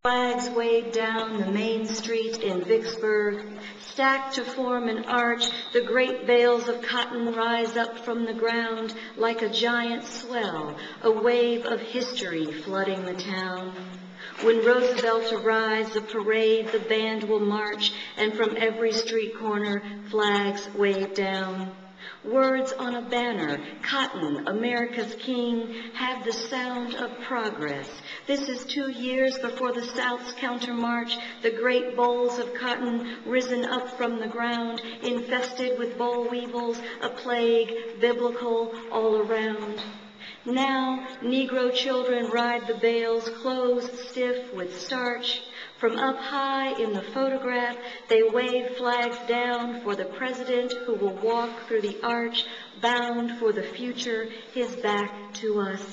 Flags waved down the main street in Vicksburg, stacked to form an arch. The great bales of cotton rise up from the ground like a giant swell, a wave of history flooding the town. When Roosevelt arrives, the parade, the band will march, and from every street corner, flags wave down. Words on a banner, cotton, America's king, have the sound of progress. This is 2 years before the South's countermarch, the great bowls of cotton risen up from the ground, infested with boll weevils, a plague, biblical, all around. Now, Negro children ride the bales, clothes stiff with starch. From up high in the photograph, they wave flags down for the president who will walk through the arch, bound for the future, his back to us.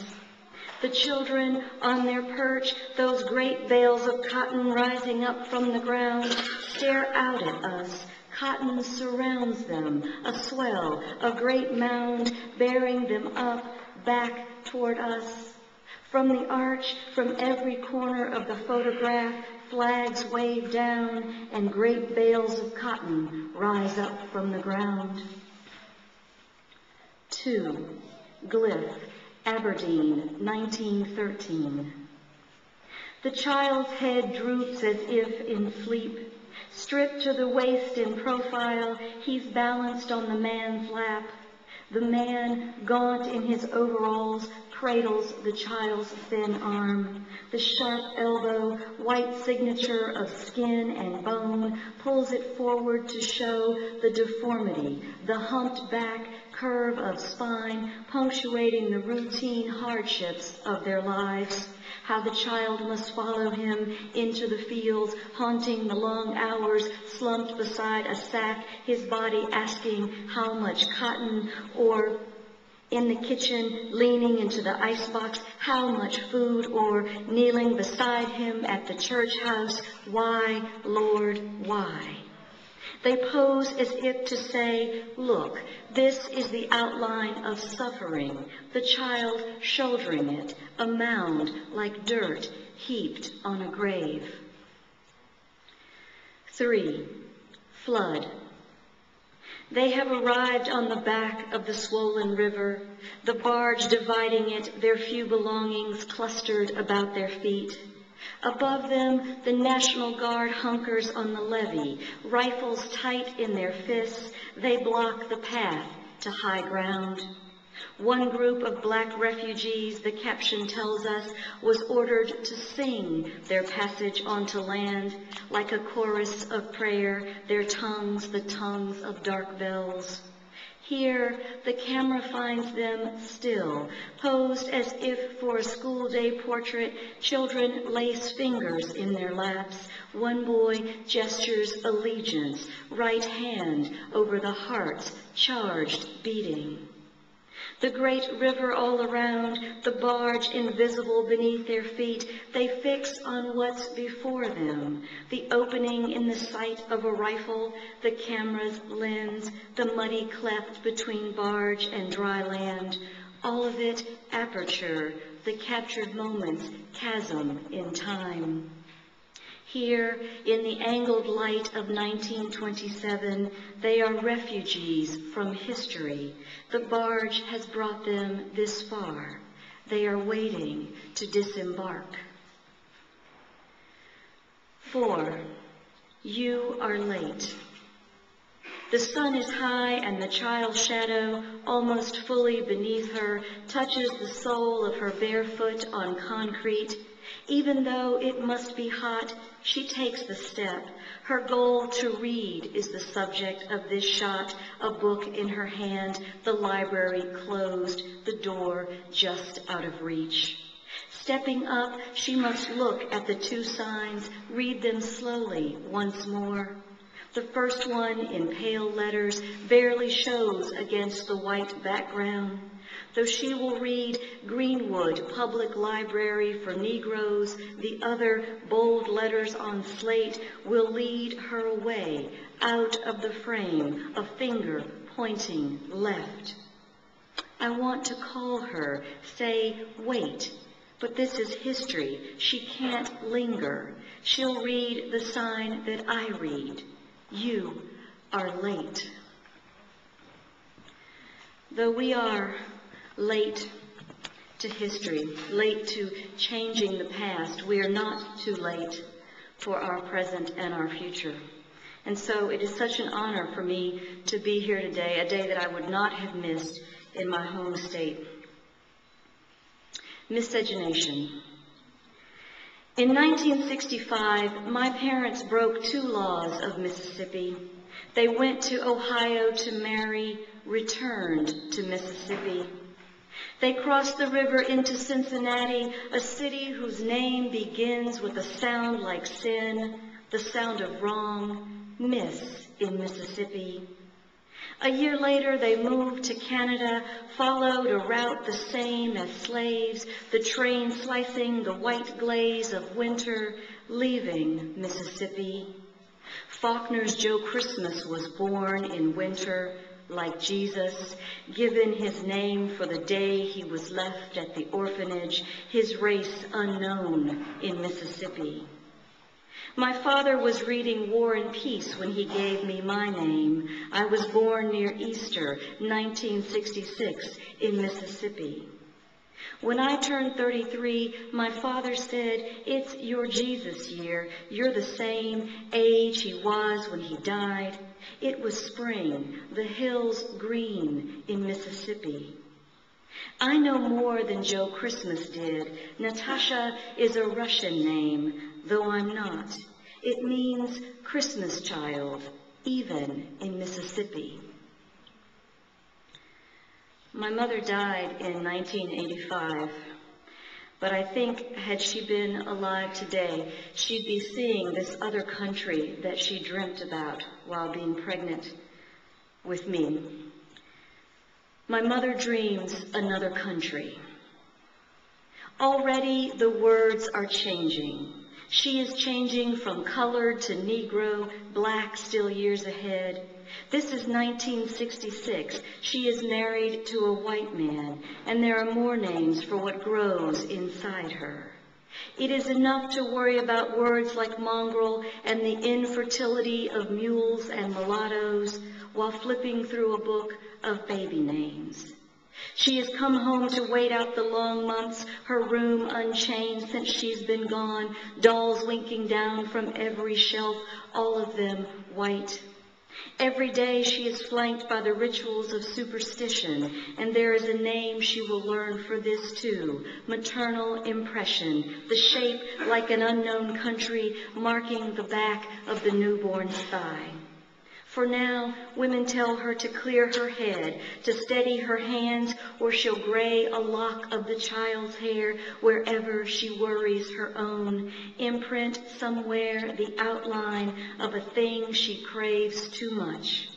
The children on their perch, those great bales of cotton rising up from the ground, stare out at us. Cotton surrounds them, a swell, a great mound, bearing them up, back toward us. From the arch, from every corner of the photograph, flags wave down and great bales of cotton rise up from the ground. 2. Glyph, Aberdeen, 1913. The child's head droops as if in sleep. Stripped to the waist in profile, he's balanced on the man's lap. The man, gaunt in his overalls, cradles the child's thin arm. The sharp elbow, white signature of skin and bone, pulls it forward to show the deformity, the humped back curve of spine, punctuating the routine hardships of their lives. How the child must follow him into the fields, haunting the long hours, slumped beside a sack, his body asking how much cotton, or in the kitchen, leaning into the icebox, how much food, or kneeling beside him at the church house, why, Lord, why? They pose as if to say, look, this is the outline of suffering, the child shouldering it, a mound like dirt heaped on a grave. 3. Flood. They have arrived on the back of the swollen river, the barge dividing it, their few belongings clustered about their feet. Above them, the National Guard hunkers on the levee, rifles tight in their fists. They block the path to high ground. One group of black refugees, the caption tells us, was ordered to sing their passage onto land like a chorus of prayer, their tongues the tongues of dark bells. Here, the camera finds them still, posed as if for a school day portrait. Children lace fingers in their laps. One boy gestures allegiance, right hand over the heart's charged beating. The great river all around, the barge invisible beneath their feet, they fix on what's before them. The opening in the sight of a rifle, the camera's lens, the muddy cleft between barge and dry land. All of it aperture, the captured moment's chasm in time. Here, in the angled light of 1927, they are refugees from history. The barge has brought them this far. They are waiting to disembark. 4. You are late. The sun is high and the child's shadow, almost fully beneath her, touches the sole of her bare foot on concrete. Even though it must be hot, she takes the step. Her goal to read is the subject of this shot, a book in her hand, the library closed, the door just out of reach. Stepping up, she must look at the 2 signs, read them slowly once more. The first one, in pale letters, barely shows against the white background. Though she will read Greenwood Public Library for Negroes, the other bold letters on slate will lead her away, out of the frame, a finger pointing left. I want to call her, say, wait, But this is history. She can't linger. She'll read the sign that I read. You are late. Though we are late to history, late to changing the past, we are not too late for our present and our future. And so it is such an honor for me to be here today, a day that I would not have missed in my home state. Miscegenation. In 1965, my parents broke 2 laws of Mississippi. They went to Ohio to marry, returned to Mississippi. They crossed the river into Cincinnati, a city whose name begins with a sound like sin, the sound of wrong, miss in Mississippi. A year later, they moved to Canada, followed a route the same as slaves, the train slicing the white glaze of winter, leaving Mississippi. Faulkner's Joe Christmas was born in winter, like Jesus, given his name for the day he was left at the orphanage, his race unknown in Mississippi. My father was reading War and Peace when he gave me my name. I was born near Easter, 1966, in Mississippi. When I turned 33, my father said, "It's your Jesus year. You're the same age he was when he died." It was spring, the hills green in Mississippi. I know more than Joe Christmas did. Natasha is a Russian name, though I'm not. It means Christmas child, even in Mississippi. My mother died in 1985, but I think had she been alive today, she'd be seeing this other country that she dreamt about while being pregnant with me. My mother dreams another country. Already the words are changing. She is changing from colored to Negro, black still years ahead. This is 1966. She is married to a white man, and there are more names for what grows inside her. It is enough to worry about words like mongrel and the infertility of mules and mulattoes while flipping through a book of baby names. She has come home to wait out the long months, her room unchanged since she's been gone, dolls winking down from every shelf, all of them white. Every day she is flanked by the rituals of superstition, and there is a name she will learn for this too, maternal impression, the shape like an unknown country marking the back of the newborn thigh. For now, women tell her to clear her head, to steady her hands, or she'll gray a lock of the child's hair wherever she worries her own, imprint somewhere the outline of a thing she craves too much.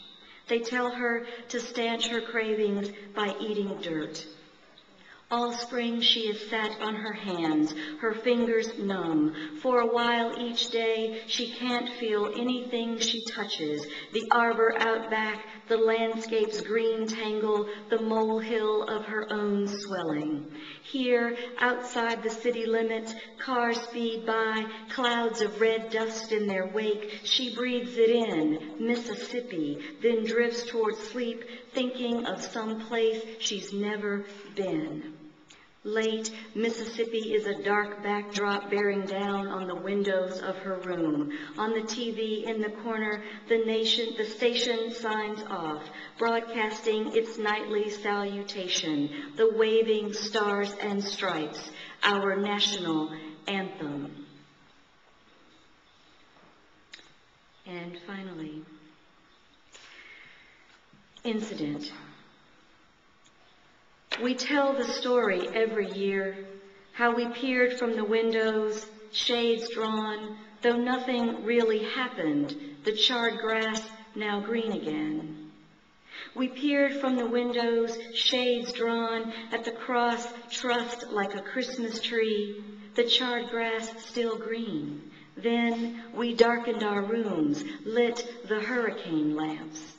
They tell her to stanch her cravings by eating dirt. All spring she has sat on her hands, her fingers numb. For a while each day she can't feel anything she touches. The arbor out back, the landscape's green tangle, the molehill of her own swelling. Here, outside the city limits, cars speed by, clouds of red dust in their wake. She breathes it in, Mississippi, then drifts toward sleep, thinking of some place she's never been. Late, Mississippi is a dark backdrop bearing down on the windows of her room. On the TV in the corner, the station signs off, broadcasting its nightly salutation, the waving stars and stripes, our national anthem. And finally, incident. We tell the story every year, how we peered from the windows, shades drawn, though nothing really happened, the charred grass now green again. We peered from the windows, shades drawn, at the cross trussed like a Christmas tree, the charred grass still green. Then we darkened our rooms, lit the hurricane lamps.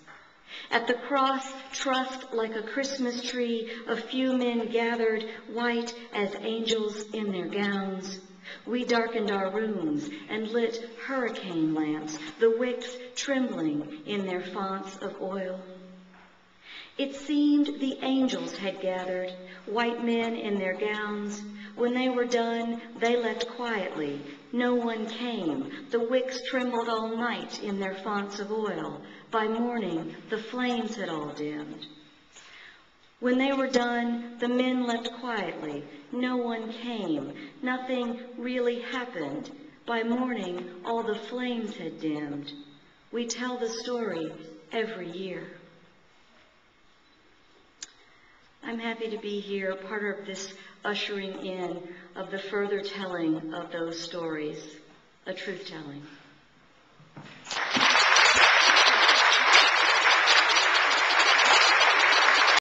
At the cross, trussed like a Christmas tree, a few men gathered, white as angels in their gowns. We darkened our rooms and lit hurricane lamps, the wicks trembling in their fonts of oil. It seemed the angels had gathered, white men in their gowns. When they were done, they left quietly. No one came. The wicks trembled all night in their fonts of oil. By morning, the flames had all dimmed. When they were done, the men left quietly. No one came. Nothing really happened. By morning, all the flames had dimmed. We tell the story every year. I'm happy to be here, part of this ushering in of the further telling of those stories, a truth-telling.